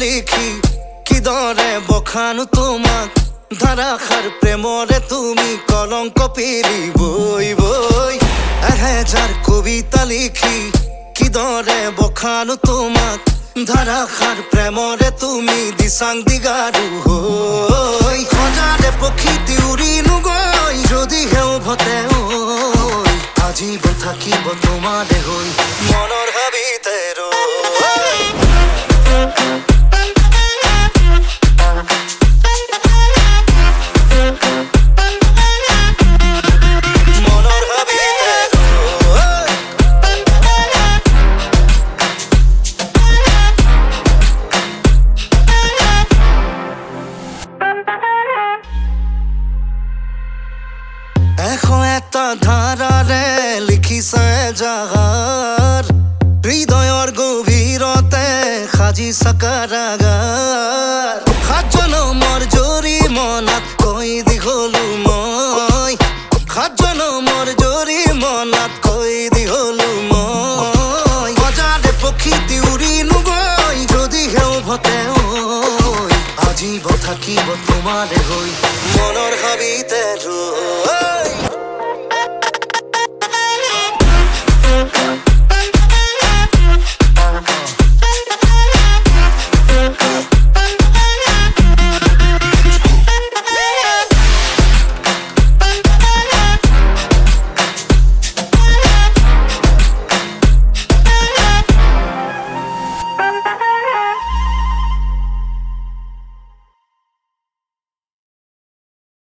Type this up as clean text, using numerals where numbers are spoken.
লিখি কিদৰে বখানো তোমাক ধাৰাসাৰ প্ৰেমৰে তুমি কলংক পিৰি বৈ বৈ এহেজাৰ কবিতা লিখি কিদৰে বখানো তোমাক ধাৰাসাৰ প্ৰেমৰে তুমি দিচাং দিগাৰু হৈ সজাৰে প্ৰকৃতি উৰি নুগৈ যদিহে উভতে আজিব থাকিব তোমাৰে হৈ মনৰ হাবিতে ৰৈ এটা ধাৰাৰে লিখিছে জাগাৰ হৃদয়ৰ গভীৰতে সাজিছে কাৰাগাৰ সাত জনমৰ জৰিমনাত কৈ দিহলো মই সাত জনমৰ জৰিমনাত কৈ দিহলো মই সজাৰে প্ৰকৃতি উৰি নুগৈ যদিহে উভতে আজিব থাকিব তোমাৰে হৈ মনৰ হাবিতে ৰৈ